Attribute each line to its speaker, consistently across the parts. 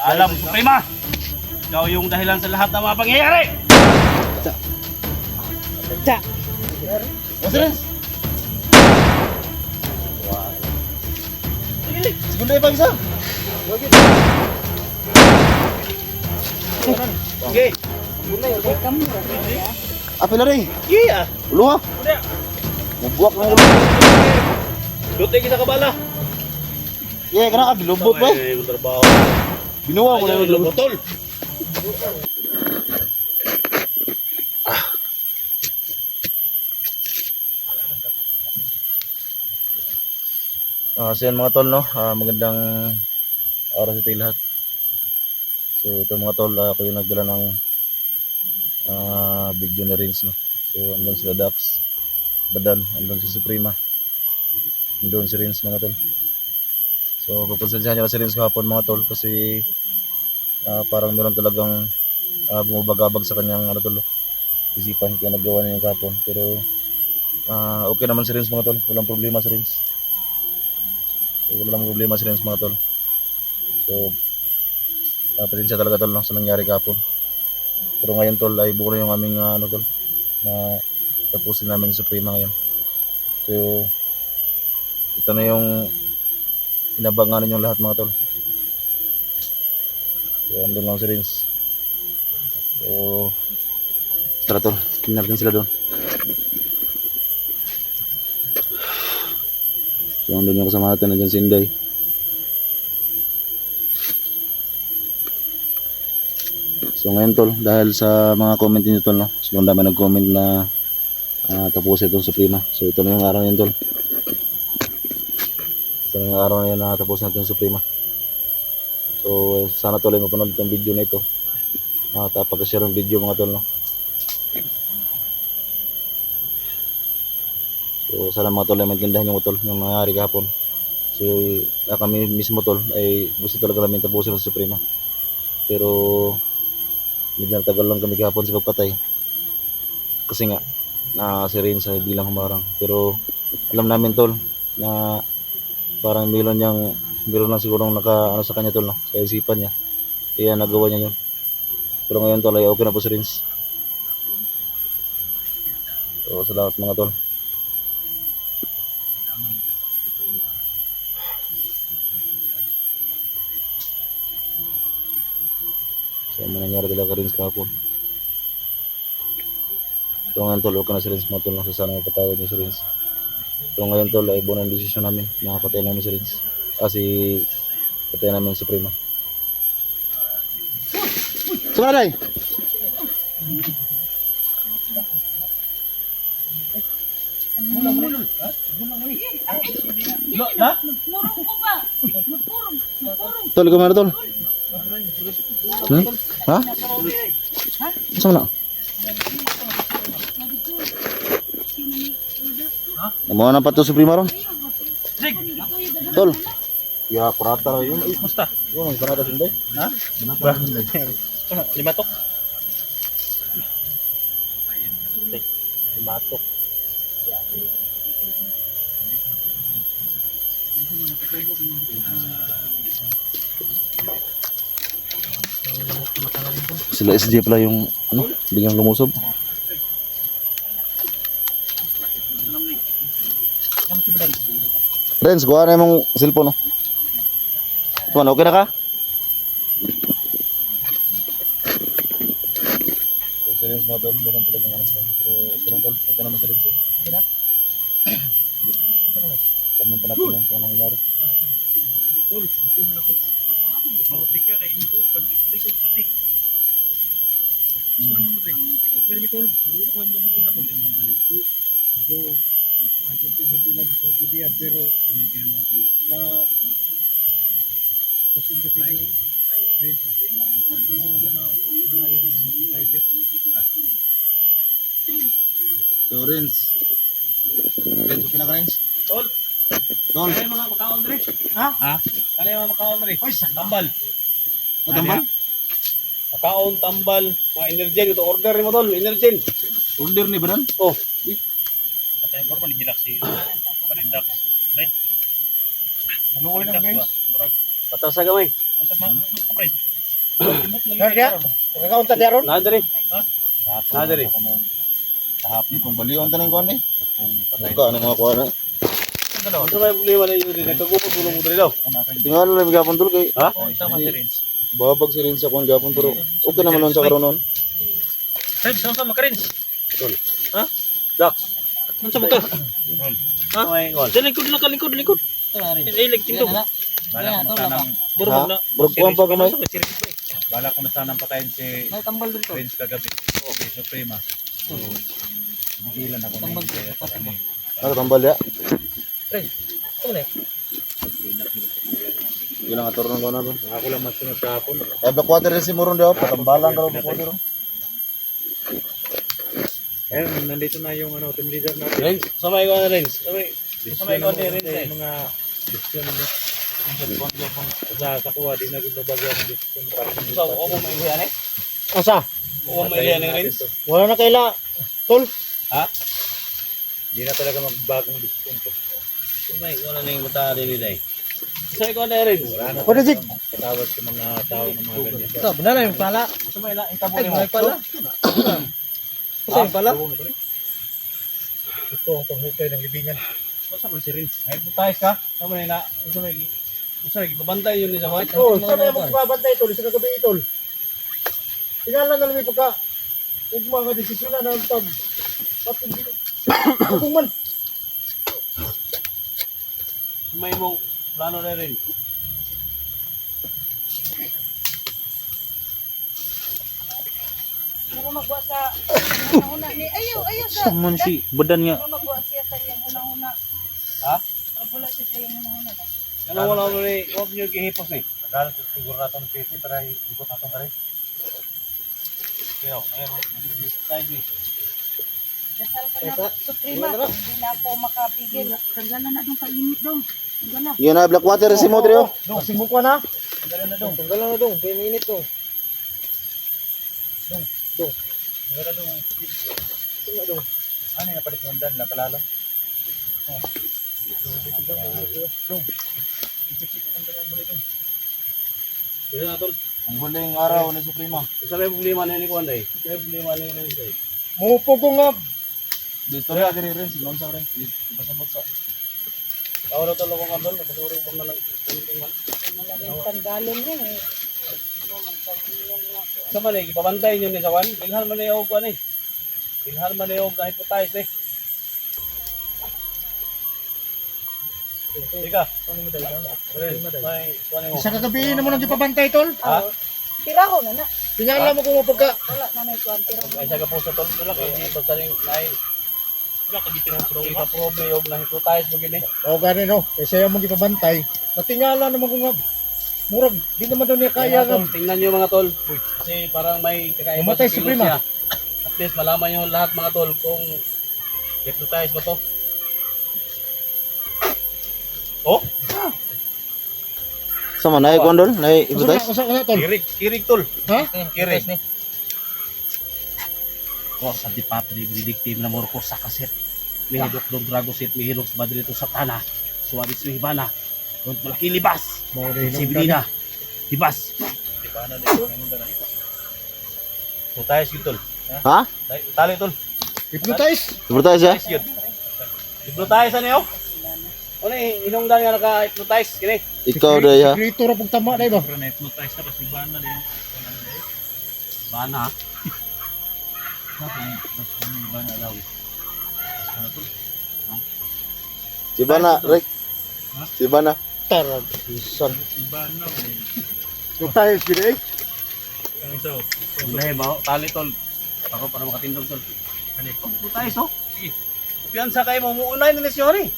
Speaker 1: Alam, Suprema! Ikaw yung dahilan sa lahat ng mga pangyayari!
Speaker 2: What's this? Segunda pa isa.
Speaker 1: Okay.
Speaker 2: Apa lari?
Speaker 1: Yeah!
Speaker 2: Ulu ha?
Speaker 1: Udah!
Speaker 2: Mubuak na ulo.
Speaker 1: Dote kita ka bala!
Speaker 2: Yeah, kena bilubot pa.
Speaker 1: Ay, yung trabaho.
Speaker 2: Binuwa mo na
Speaker 1: Ayaw,
Speaker 2: yung
Speaker 1: botol!
Speaker 2: So yan mga tol, no? Magandang oras ito lahat. So ito mga tol, ako yung nagdala ng video ni Rins, no? So andun sila Dax, Badan, andun si Suprema, andun si Rins mga tol. So pagpasensyahan nyo na si Rins kahapon mga tol kasi parang meron talagang bumabagabag sa kanyang tol, isipan kaya nagawa niya yung kahapon. Pero okay naman si Rins mga tol, walang problema si Rins. Walang problema si Rins mga tol. So pasensya talaga tol, no, sa nangyari kahapon. Pero ngayon tol ay buo na yung aming tol na tapusin namin sa Suprema ngayon. So ito na yung inabangan ninyong lahat mga tol. So andun lang si Rins. So tara tol, tingnan natin sila doon. So andun yung kasama natin, nandiyan si Inday. So ngayon tol, dahil sa mga comment niyo tol, no? So ang dami nag-comment na tapusin itong Suprema. So ito na yung araw niyan tol. Ito na yung araw na yan na tapusin natin yung Suprema. So sana tol ay mapanood itong video na ito. Tapag-share yung video mga tol, no? So sana mga tol ay maintindihan yung tol yung nangyari kahapon. So kami mismo tol ay gusto talaga namin tapusin ang Suprema. Pero medyo nagtagal lang kami kahapon sa pagpatay. Kasi nga si Rins ay bilang humarang. Pero alam namin tol na parang meron lang sigurong naka sa kanya tol, no? Sa isipan niya. Kaya nagawa niya yun. Pero ngayon tol ay okay na po si Rins. So salamat mga tol. So ano nangyari talaga Rins kahapon. So ngayon tol, okay na si Rins mga tol, sana mapatawad niyo si Rins. So ngayon tol ay buong desisyon namin, nakapatay namin si Rins. Patay namin si Suprema. Sumaray! Tol, kemana tol? Ha? Saan na? Mau na pa to Suprema ron? Tol. Ya, kurata yun.
Speaker 1: Musta?
Speaker 2: Yung ganada sunday.
Speaker 1: Ha? Ba? Limatok? Limatok.
Speaker 2: Sila SJ pala yung biglang lumusob. Rens, kuha na yung cellphone, no? Tuman, okay na ka? Si Rens mo doon, meron talaga ng pero silang tol, okay naman si Rens eh. Okay na? Laman pa natin yung kung anong nangyari.
Speaker 1: Tol, ito mo na ko. Mautik ka kainin ko, pagkakili ko pati. Gusto naman mo rin. Pero may tol, ako ang damutin ako.
Speaker 3: Ito, hindi lang nakaintindihan, pero na kasi kasi hindi na malayan ng driver.
Speaker 2: So Rens, okay na ka Rens?
Speaker 1: Tol,
Speaker 2: Tol,
Speaker 1: kaya mga makaon rin. Ha? Ha? Kaya mga makaon rin. Hoy, tambal.
Speaker 2: natambal?
Speaker 1: Makaon, tambal, mga energen. Ito order mo tol, energen.
Speaker 2: Order ni Badan?
Speaker 1: Oh. Patay mo rin, hilak si Parindak. Pre.
Speaker 3: Naluoy na guys.
Speaker 1: Patasa gamay. Ang tama, pre.
Speaker 3: Kakaunta di aron?
Speaker 4: Nadiri.
Speaker 1: Ha?
Speaker 4: Nadiri.
Speaker 2: Di kung baliwan taning kuan ni. Buka ano mga kuan na.
Speaker 1: Ang dalawa.
Speaker 4: Ano may problema na yun? Nagkagupot mo mo dali daw.
Speaker 2: Tingala lang gapon tol kay
Speaker 4: Ha?
Speaker 1: Oh, tama si Rins.
Speaker 2: babag si rin sa kuan gapon pero okay naman nun sa karon nun.
Speaker 1: Rins, sama ka Rins.
Speaker 4: Dax.
Speaker 1: Ano sa motor?
Speaker 4: Ha? May ngol.
Speaker 1: Diyan likod. Ay, lagting to.
Speaker 5: Bala ko na sanang,
Speaker 1: Burog na.
Speaker 2: Burog kuan pa kamay.
Speaker 1: Si Rins ba eh?
Speaker 5: bala ko na sanang patayin si
Speaker 3: May tambal dito.
Speaker 5: Prince kagabi. Si Suprema. So, bigilan ako na kaya kami.
Speaker 2: Nakatambal ya.
Speaker 1: Ano eh?
Speaker 2: Ilang ator ng kuan na.
Speaker 5: Ako lang masunod kahapon.
Speaker 2: Ay black water rin si Moron daw, patambalan ka black water.
Speaker 5: Eh, nandito na yung team leader natin.
Speaker 4: Rins. Samay ko na Rins. Samay ko na Rins.
Speaker 5: Mga desisyon niya. Sa kuha, di na gumabago ang desisyon para sa
Speaker 4: So, ako mo mailihan eh.
Speaker 3: Asa?
Speaker 4: Ako mo mailihan ng Rins.
Speaker 3: Wala na kaila. Tol.
Speaker 5: Hindi na talaga magbagong desisyon ko.
Speaker 4: Samay ko na yung mata din nila eh. Samay ko na Rins.
Speaker 5: Wala na
Speaker 3: Pwede dik.
Speaker 5: patawad sa mga tao ng mga ganyan.
Speaker 3: Ito, benar na yung pala.
Speaker 4: Samay na. Itabo
Speaker 3: Ay,
Speaker 4: mo.
Speaker 3: may pala. Ito yung pala. Ito ang panghukay ng libingan.
Speaker 4: Sama si Rins. Ay, butayos ka. Samay na. Samay, babantay yun ni sa white.
Speaker 3: Oh, sana yung magbabantay tol sa kagabi tol. Tingala na lang pagka ug mga desisyon na ng tag. Kung man.
Speaker 4: Samay mo. Plano na rin.
Speaker 6: Pero magwa sa una-una ni ayaw sa
Speaker 1: Saman si Badan nga.
Speaker 6: pero magwa siya sa iyang una-una.
Speaker 4: Ha?
Speaker 6: Magwala siya sa iyang una-una.
Speaker 4: Ano wala mo rin. Huwag niyo kihipos ni.
Speaker 5: Nagalat siguro natin PC para ikot natin ka rin.
Speaker 4: Kaya, mayroon. Tayo ni.
Speaker 6: Dasal ka na Suprema, hindi na ako makapigil. Tagala na dong kainit dong. Tagala.
Speaker 2: Yan na black water rin si Modrio.
Speaker 3: Kasi mo na. Tanggalan na dong. Tanggalan na dong. 10 minutes dong. Dong.
Speaker 5: Maganda dong.
Speaker 3: Tanggalan dong.
Speaker 5: Ano yung napalit yung dan? Nakalala?
Speaker 4: Kaya na tol.
Speaker 2: Ang huling araw ni Suprema.
Speaker 4: Isa may problema na yun ni Kuan day. Isa may problema na yun ni Day.
Speaker 3: Mupo ko nga.
Speaker 2: Istorya diri rin si Lonsa rin. Ipasabot sa
Speaker 4: Tawag na tol ako nga tol. Napasuri ko na lang.
Speaker 6: Malaking tanggalin niya eh. Ano man tanggalin nga ako.
Speaker 4: Sa man eh, ipabantay nyo ni sa Kuan. Ilhan man na yung Kuan eh. Ilhan man na yung kahit patayos eh. Ika. May Kuan mo.
Speaker 3: Sa kagabi naman ang ipabantay tol.
Speaker 4: Ha?
Speaker 6: Tira ko na na.
Speaker 3: Tingala mo kung mapagka.
Speaker 6: Wala na may kwan. Tira ko
Speaker 4: May
Speaker 6: na.
Speaker 4: saga po sa tol. Wala kayo di basta rin nai.
Speaker 1: Wala ka gitin ako
Speaker 4: Hindi ka probe yung nahipotayos mo gini.
Speaker 3: O gani no. Kasi siya mong ipabantay. Natingala naman kung nga. Murag. Di naman doon niya kaya
Speaker 4: Kaya
Speaker 3: nga.
Speaker 4: tol, tingnan nyo mga tol. Kasi parang may kakaiba
Speaker 3: Mamatay
Speaker 4: sa
Speaker 3: si
Speaker 4: kilos
Speaker 3: Prima.
Speaker 4: niya. At least malaman nyo lahat mga tol kung hypnotize ba to. Oh?
Speaker 2: sama na kuan dol, na ibutay.
Speaker 3: Usa ka na tol.
Speaker 4: Kirig tol.
Speaker 3: Ha?
Speaker 4: Kirig. Ko sa di patri binidiktim na morko sa kaset. Mihidok dong dragosit mihidok sa badrito sa tana. Suwabis mihibana. Don't malaki libas.
Speaker 3: Mo rin.
Speaker 4: Sibilina. Libas.
Speaker 5: Di ba na rin?
Speaker 4: Putayos yun tol.
Speaker 2: Ha?
Speaker 4: Tali tol.
Speaker 3: Hypnotize.
Speaker 2: Ibutay siya.
Speaker 4: Putayos yun. Hypnotize ano yun? Ano inungdan nga naka-hypnotize kini?
Speaker 2: Ikaw day ha.
Speaker 3: Secreto ra pug tama day ba?
Speaker 1: Pero na-hypnotize na kasi ba na rin.
Speaker 4: Bana.
Speaker 2: Si Bana, Rick. Si Bana.
Speaker 3: Tarag. Isan.
Speaker 1: Iba na.
Speaker 3: Hypnotize gid eh.
Speaker 1: Ang isa.
Speaker 4: Gulay ba? Tali tol. Ako para makatindog tol. Putayos oh. Piyansa kayo mo muunay na siya rin.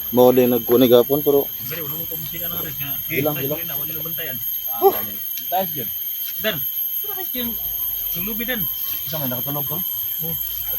Speaker 2: Mo din nagkunig gapon pero
Speaker 1: Pero wala mo kumusika na rin.
Speaker 2: Ilang.
Speaker 1: Wala na bantayan.
Speaker 4: Putayos yun.
Speaker 1: Dan. Bakit yung lubi dan?
Speaker 2: isa man nakatulog ko.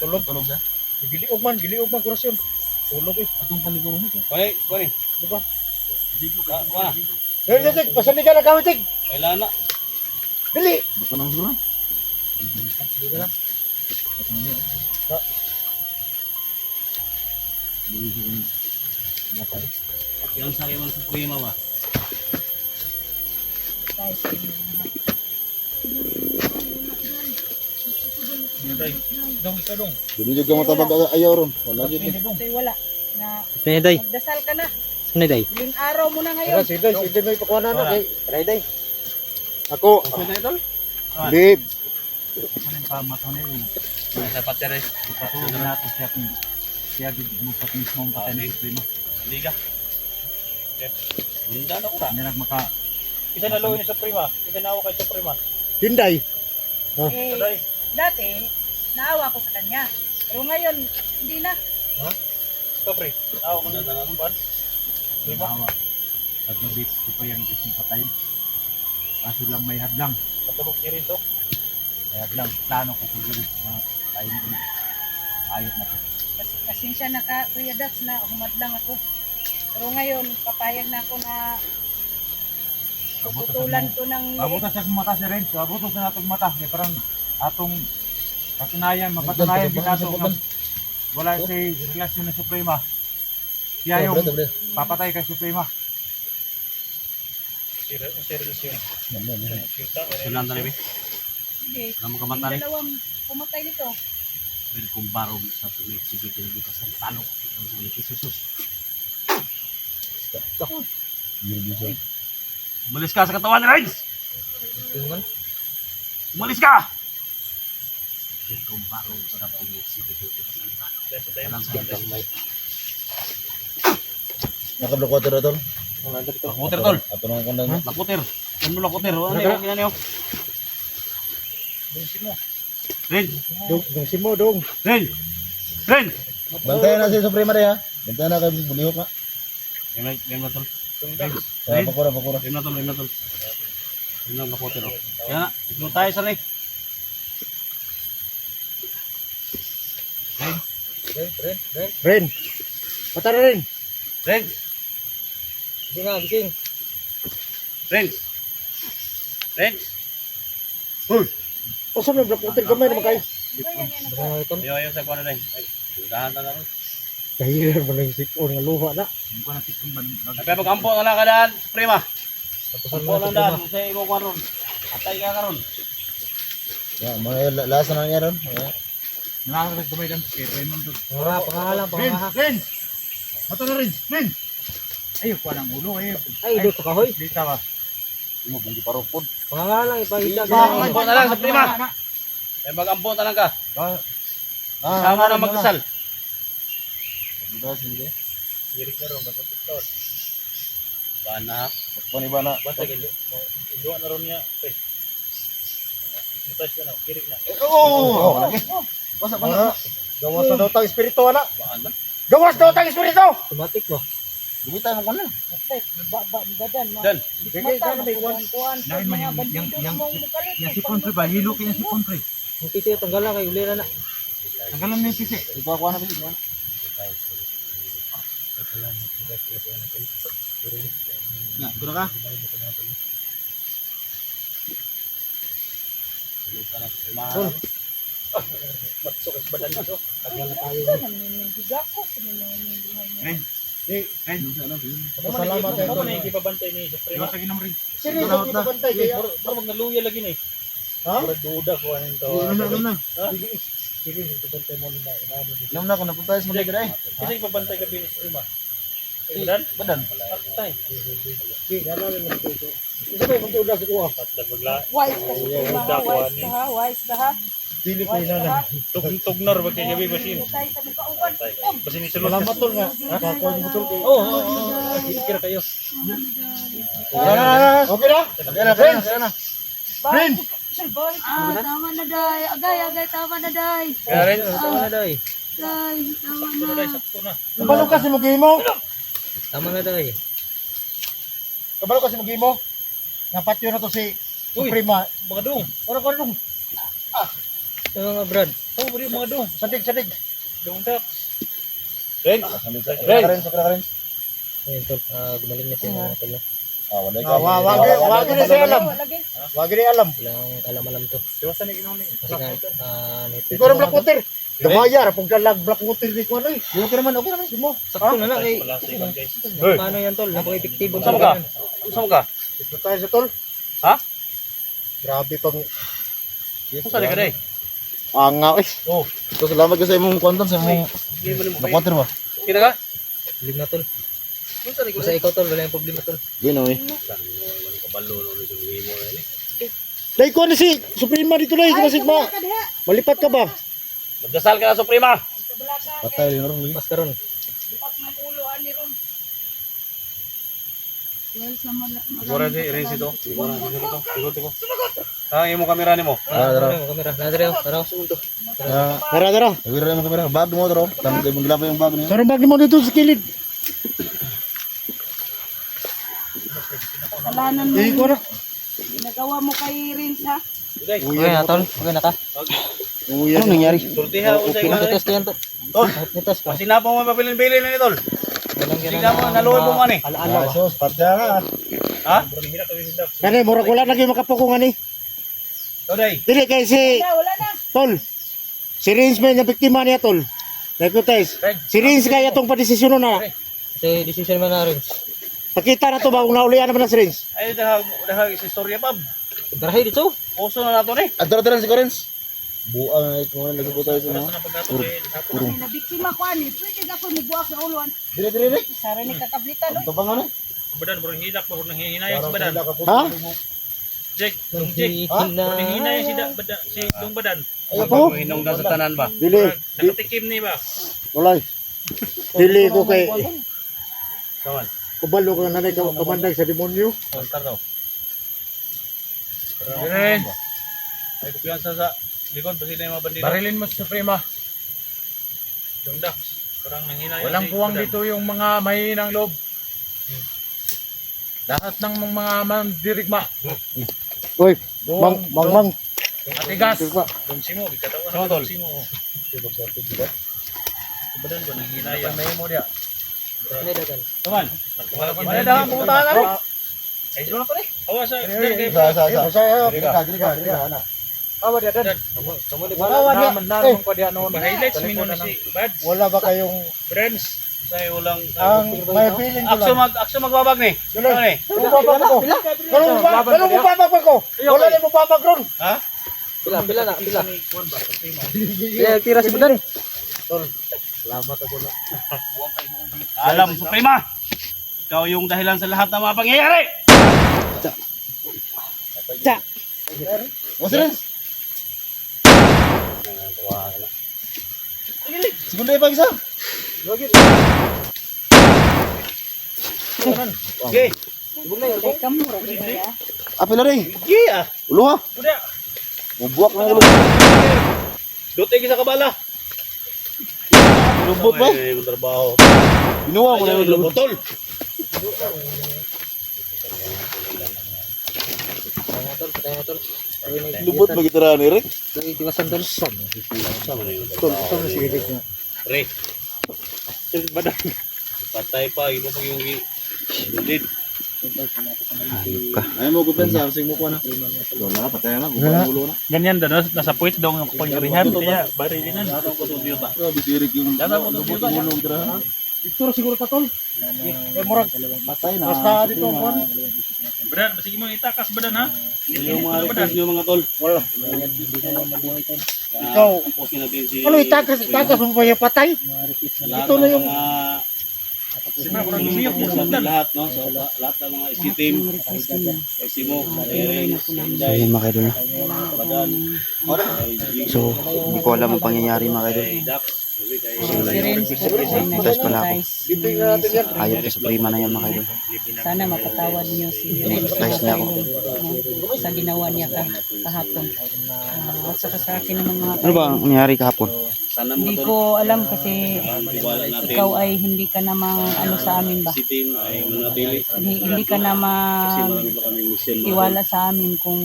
Speaker 3: Tulog.
Speaker 2: Tulog siya.
Speaker 3: Giliog man kurasyon. Tulog eh.
Speaker 2: Atong paniguro ni.
Speaker 4: Kuani.
Speaker 3: Di ba?
Speaker 4: Kuana.
Speaker 3: Tig, pasani ka na kawit tig.
Speaker 4: Kailan na.
Speaker 3: Dili.
Speaker 2: Baka nang siguro.
Speaker 3: Dili ka na.
Speaker 4: Piyansa kayo man sa prima ba?
Speaker 6: tayo sa inyo.
Speaker 1: Dong, ikaw dong.
Speaker 2: Dili jud ka matabag ayaw ron. Wala jud ni.
Speaker 6: Kasi wala. Na,
Speaker 5: Kaya day.
Speaker 6: magdasal ka na.
Speaker 5: Saan day?
Speaker 6: Huling araw mo na ngayon.
Speaker 3: Sige, sige may pakuha na
Speaker 1: Wala.
Speaker 3: kay Friday. Ako,
Speaker 4: Ako na ito.
Speaker 3: babe.
Speaker 5: Ano yung pamatonin yung
Speaker 4: Sa patya rin.
Speaker 5: ipatuloy natin siya kung siya mo pat mismo ang patay ng primo.
Speaker 4: Liga. Hindi na ako na.
Speaker 5: Hindi maka
Speaker 1: Kita na low ni Suprema. Kita na ako kay Suprema.
Speaker 3: Hinday.
Speaker 6: Eh,
Speaker 1: Saday.
Speaker 6: dati, naawa ko sa kanya. Pero ngayon, hindi na.
Speaker 1: Ito pre. Ako kung
Speaker 4: Wala na naman.
Speaker 5: hawa. At gabi ko pa yung gusto patayin. Kaso lang may hadlang.
Speaker 1: katulog si rin to.
Speaker 5: May hadlang. Plano ko kung gabi. Ayun ko. Ayot na ko.
Speaker 6: Pasensya na ka, Kuya Dax, na humadlang ako. Pero ngayon, papayag na ako na putulan ko ng
Speaker 5: Abutan sa mata si Renzo. Abutan sa natong mata. May parang atong patunayan, mapatunayan din nato na wala si relasyon ni Suprema. Siya yung papatay kay Suprema.
Speaker 1: Serious yun. Kita.
Speaker 4: Sunan na rin.
Speaker 6: Hindi.
Speaker 4: Ano mo
Speaker 6: Yung
Speaker 4: kamanta rin?
Speaker 6: dalawang pumatay nito.
Speaker 4: Pero kung barong sa tuloy, sige kinabukas ng talo. Ang sulit ni Jesus. Umalis ka sa katawan ni Reigns! Umalis ka! Pero kung barong sa tuloy, sige kinabukas ng talo. Alam sa ito.
Speaker 2: Nakablok water na tol.
Speaker 4: Lakutir, tol!
Speaker 2: Ato na kandang.
Speaker 4: Lakutir! Ano mo lakutir? Ano yung ginaniyo?
Speaker 1: Bungsin mo.
Speaker 4: Reigns!
Speaker 3: Dong, si mo dong.
Speaker 4: Reigns! Reigns!
Speaker 2: Bantayan na si Suprema rin ha. Bantayan na kay bulihok na.
Speaker 4: Game na, tol.
Speaker 2: Kaya pakura.
Speaker 4: Game na, tol. Game na, tol. Game na, lakutir. Kaya na, ito tayo sa Reigns.
Speaker 3: Ren. Mata na rin.
Speaker 4: Reigns!
Speaker 3: Gising nga, gising.
Speaker 4: Reigns! Reigns!
Speaker 3: O saan may black water gamay naman kayo?
Speaker 6: Iba yan yan ako.
Speaker 4: Ayaw sa kuwan na rin. Dahan na naman.
Speaker 3: Kahilan mo lang sipon nga luha na.
Speaker 5: Hindi ko natin ba
Speaker 4: Kaya mag-ampo na lang ka daan, Suprema.
Speaker 3: Tapusan
Speaker 4: Ampo
Speaker 3: mo
Speaker 4: lang
Speaker 3: sa
Speaker 4: daan, sa imo kuwan ron. Atay ka ka ron.
Speaker 2: Mga lasa na niya ron.
Speaker 5: nakakagad gamay lang. Kaya Raymond to.
Speaker 3: Pangalan, pangalan,
Speaker 5: Ren!
Speaker 3: pangalan.
Speaker 5: Ren! Mato na Ren! Ren! Ayaw pa ng ulo.
Speaker 3: Ay, doon sa kahoy.
Speaker 5: Dita ba?
Speaker 2: Hindi mo bungi parupod.
Speaker 3: Pangalan, ipahita
Speaker 4: Ampo na lang, Suprema. Kaya mag-ampo na lang ka. Sama na magkasal.
Speaker 1: Hirik na rin. Nagpapitod.
Speaker 4: Baan na ha?
Speaker 2: Pani ba na?
Speaker 1: Basta gilo. Iluwa na rin niya. Okay. Hypnotize ko na. Hirik na.
Speaker 2: Oo. Basa.
Speaker 3: Gawas na daw tang espiritu, ana.
Speaker 4: Baan na?
Speaker 3: Gawas daw tang espiritu! Tumatik mo.
Speaker 2: Gumita mo na.
Speaker 6: Matay, gadan.
Speaker 4: Dan.
Speaker 3: Bigay ka na may kuwan.
Speaker 6: Kuhan,
Speaker 5: Dahil man
Speaker 6: mga
Speaker 5: yung-
Speaker 6: bandido
Speaker 5: yung-
Speaker 6: mong mukalit.
Speaker 5: Yung sipon pre ba? Hilo kaya yung sipon pre.
Speaker 3: Ang kisi tanggalan kay ulira na.
Speaker 5: Tanggalan mo yung pisi.
Speaker 2: Ikaw ako na bisit.
Speaker 5: Nga, gura ka?
Speaker 1: Matsukos badan nito.
Speaker 6: Yung biga ko, yung buhay niya.
Speaker 5: Ren! Ren!
Speaker 3: Pasalamat kayo.
Speaker 1: Ano yung kipabantay ni Suprema?
Speaker 5: Iwas lagi ng rin.
Speaker 3: Sino yung pinabantay kaya?
Speaker 1: Pero mag naluya lagi ni.
Speaker 3: Ha?
Speaker 1: Pero duda ko ano ito.
Speaker 2: Alam na.
Speaker 3: Sino yung pinabantay mo na inaano dito?
Speaker 2: Alam na kung napunta sa mga gada eh.
Speaker 1: Kasi yung pabantay ka ni Suprema. Badan?
Speaker 2: Badan.
Speaker 1: Patay.
Speaker 3: Di, nalala na dito. Isa ba yung magtuda sa kuha?
Speaker 1: Patay magla.
Speaker 6: Wise ka sa wise ka ha, wise ka ha.
Speaker 3: Dili ko
Speaker 6: Wise ka
Speaker 3: inanan.
Speaker 6: ha.
Speaker 1: Tugnar ba kay gabi basin?
Speaker 6: Tayo sa mukha uwan.
Speaker 1: Basin ni sulod.
Speaker 3: Salamat tol nga. Kakuha mo tol kayo.
Speaker 1: Kira kayo.
Speaker 3: Okay na?
Speaker 2: Kaya na.
Speaker 6: Rin! Tama na, Day. Agay, tama na, Day.
Speaker 1: Karen.
Speaker 6: Day, tama na.
Speaker 1: Sakto na.
Speaker 3: Kabalo kasi mo mo.
Speaker 5: Tama na day.
Speaker 3: Kabalo kasi mo. Napatyo na to si Suprema.
Speaker 1: Mga dong.
Speaker 3: Para ko nung
Speaker 5: Sa mga brad.
Speaker 1: Oh, bari mga dong.
Speaker 3: sadig.
Speaker 1: Dong tak. Ren.
Speaker 2: Karen.
Speaker 5: Ayun tol, gumaling na siya tol.
Speaker 2: Wala
Speaker 3: Wag na siya alam.
Speaker 6: Lagi.
Speaker 3: Wag na alam.
Speaker 5: Walang alam to.
Speaker 1: Diwasa ni Ginoo ni.
Speaker 5: Kasi nga,
Speaker 3: Ikaw ang black water. Gamaya pag dalag black water di ko ano eh. Okay naman. Mo.
Speaker 5: sakto na lang eh.
Speaker 1: Wala sa ibang guys.
Speaker 5: Paano yan tol? Napaka-epektibo
Speaker 1: Saan ka? Saan ka?
Speaker 3: Ito tayo sa tol. Grabe pang
Speaker 4: Kung saan ka day?
Speaker 3: angaw eh.
Speaker 4: Oh,
Speaker 2: So, salamat ka sa imong kontan, sa imong
Speaker 4: hindi mo mo.
Speaker 2: nakontin mo.
Speaker 4: Kina ka?
Speaker 3: Problema tol.
Speaker 4: Kung saan ka
Speaker 3: Basta ikaw tol, wala yung problema tol.
Speaker 2: Gino eh.
Speaker 4: Kabalo no ni mo ni.
Speaker 3: Dai ko na si Suprema dito dai, kasi ma. Malipat ka ba?
Speaker 4: Magdasal ka na Suprema.
Speaker 2: Patay rin ron.
Speaker 3: Pas karon.
Speaker 6: Bukas na ulo ani ron. Well, sa
Speaker 4: Siguro di rin ito. Siguro ko. Ah, imo kamera nimo.
Speaker 2: Dara.
Speaker 3: Kamera, nadre tara sumunto.
Speaker 2: Ah,
Speaker 3: Tara tara.
Speaker 2: awira mo kamera. Bag mo dro. Tamo kay mong yung bag niya.
Speaker 3: Tara bag mo dito sa kilid.
Speaker 6: kasalanan mo.
Speaker 3: Di ko na.
Speaker 6: Ginagawa mo kay Rins ha.
Speaker 3: Okay na tol. Okay na ka.
Speaker 2: Ano nangyari?
Speaker 4: Sultiha usay ka.
Speaker 3: Test yan tol.
Speaker 4: Tol,
Speaker 3: Test ka.
Speaker 4: sinapa mo mapilin-pilin ni tol. Sila mo naluoy mo man eh.
Speaker 3: Ala-ala ba?
Speaker 2: Sos, patya na.
Speaker 4: Ha?
Speaker 3: Kani murag wala lagi makapukungan ni.
Speaker 4: Today.
Speaker 3: Dili kay si
Speaker 6: Wala na.
Speaker 3: tol. Si Rins may nabiktima niya tol. Recognize. Si Rins kaya itong padesisyon na.
Speaker 7: Kasi decision man na rin.
Speaker 3: Pakita na to ba kung naulian naman na si Rins.
Speaker 4: Ay dahag si storya pab.
Speaker 7: Darahay dito.
Speaker 4: Puso na nato ni.
Speaker 2: Adra-adra si Corens. Buang ay kung ano nagpupunta sa mga.
Speaker 6: Kasi nabiktima ko ani. Pwede ka ko nibuak sa ulo.
Speaker 2: Dire dire.
Speaker 6: Sara ni kakablitan oy.
Speaker 2: Tabang ano?
Speaker 1: Badan, murang hilak, murang hinayang sa badan.
Speaker 3: Ha?
Speaker 1: Jake, yung Jake. Murang hinayang si Dong Badan.
Speaker 3: Ay po.
Speaker 4: Hinong da sa tanan ba?
Speaker 3: Dili.
Speaker 1: Nakatikim ni ba?
Speaker 3: Walay. Dili ko kay
Speaker 4: Kawan.
Speaker 3: kubalo ka nanay kamandag sa demonyo.
Speaker 4: Start daw. Dire. Ay kumpiyansa sa likod basi na yung mga bandido.
Speaker 5: Barilin mo sa Suprema.
Speaker 1: Dong Dax. Parang nanghinayang.
Speaker 5: Walang
Speaker 1: si
Speaker 5: puwang
Speaker 1: Badan.
Speaker 5: dito yung mga mahihinang loob. Lahat ng mga mandirigma.
Speaker 3: Oy, mang.
Speaker 5: Matigas.
Speaker 1: Dong Simo, ikatawan
Speaker 4: Sama,
Speaker 1: na
Speaker 4: tol.
Speaker 1: Dong Simo. Si Badan ba nanghinayang?
Speaker 5: May mo dia.
Speaker 4: Kawan.
Speaker 1: Nakuha
Speaker 4: Wala daw ang pumunta na rin.
Speaker 1: Ay, doon ako Hawa sa...
Speaker 2: Sa. Dire ka na.
Speaker 5: Awa dia dan.
Speaker 3: Wala dia.
Speaker 5: Naman naman ko dia noon.
Speaker 1: Highlights mo na si Bads.
Speaker 3: Wala ba kayong
Speaker 1: Friends.
Speaker 4: Say ulang
Speaker 3: ang may feeling ko lang.
Speaker 4: akso magbabag ni. Ano ni?
Speaker 3: Babag ko. Ganun mo babag ko. Wala na mo babag ron.
Speaker 4: Ha?
Speaker 7: Pila na, pila.
Speaker 3: Kaya tira si Badan.
Speaker 4: Alam Suprema. Ikaw yung dahilan sa lahat ng mga pangyayari.
Speaker 2: What's this? Segundo pa isa.
Speaker 4: Okay.
Speaker 6: Teka mo ra kaya.
Speaker 2: Apil rin.
Speaker 4: Yeah.
Speaker 2: Ulo ha.
Speaker 4: Uda.
Speaker 2: Mubuak na ulo.
Speaker 4: Dote sa kabala.
Speaker 2: Lubot ba?
Speaker 4: Ay, trabaho.
Speaker 2: Binuwa ko na
Speaker 4: Ay,
Speaker 2: yung lubot.
Speaker 4: botol.
Speaker 2: Lubot ba kita rin, Eric?
Speaker 4: Re. Badan. Patay pa imo pag yung dudit.
Speaker 2: Ay mo kupensa, sing mo ko na. Doon na, patay na. Bubang ulo na.
Speaker 1: Ganyan daw, nasa puwit daw ang pangyarihan. Kaya, barilinan.
Speaker 2: Grabe si Eric yung lubot ulo kita.
Speaker 3: Dito siguro ka tol. Kay murag
Speaker 2: Patay na.
Speaker 3: basta dito ko.
Speaker 1: Badan, masige mo itakas Badan ha.
Speaker 4: Yung mga request nyo mga tol.
Speaker 3: Wala. Ikaw.
Speaker 4: Posin natin si...
Speaker 3: Ano itakas mo pa yung patay?
Speaker 4: Ito
Speaker 3: na yung-
Speaker 1: Sima, kurang siyok mo
Speaker 4: sa
Speaker 1: sundan.
Speaker 4: lahat, no? So, lahat ng mga ski-team. Kay Simo, kay Renz, kay
Speaker 2: So yun mga kaidol.
Speaker 4: Badan, kay Jig,
Speaker 2: So hindi ko alam ang pangyayari mga kaidol.
Speaker 4: kay Dax, kay
Speaker 6: Si Rins po ay
Speaker 2: Test pala ako.
Speaker 3: Bibig na natin yan.
Speaker 2: Ayaw ka Suprema na yan mga kaidol.
Speaker 6: Sana mapatawad niyo si Rins
Speaker 2: Guys na ako.
Speaker 6: sa ginawa niya kahapon. At saka sa akin naman mga
Speaker 2: Ano ba ang nangyari kahapon?
Speaker 4: sana
Speaker 6: hindi
Speaker 4: mga tol,
Speaker 6: ko alam kasi
Speaker 4: tiwala natin.
Speaker 6: ikaw ay hindi ka namang ano sa amin ba?
Speaker 4: Si team ay manatili.
Speaker 6: Hindi ka
Speaker 4: Kasi
Speaker 6: naman
Speaker 4: marami pa kami mission.
Speaker 6: tiwala sa amin kung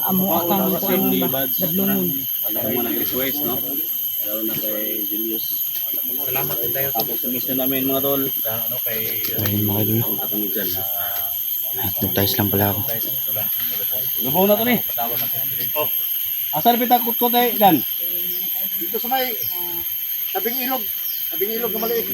Speaker 6: amo akang kung ano ba, badlungon.
Speaker 4: Ano kung mga nag-request, no? Lalo na kay Julius. Salamat din tayo. Tapos sa mission namin mga tol. Ano kay...
Speaker 2: Ayun mga kaidol.
Speaker 4: Punta kami dyan.
Speaker 2: Nag-ties lang pala ako.
Speaker 4: Lubaw na to ni. Asa na pitakot ko tayo, Dan?
Speaker 3: Dito sa may tabing ilog. Tabing ilog na maliit.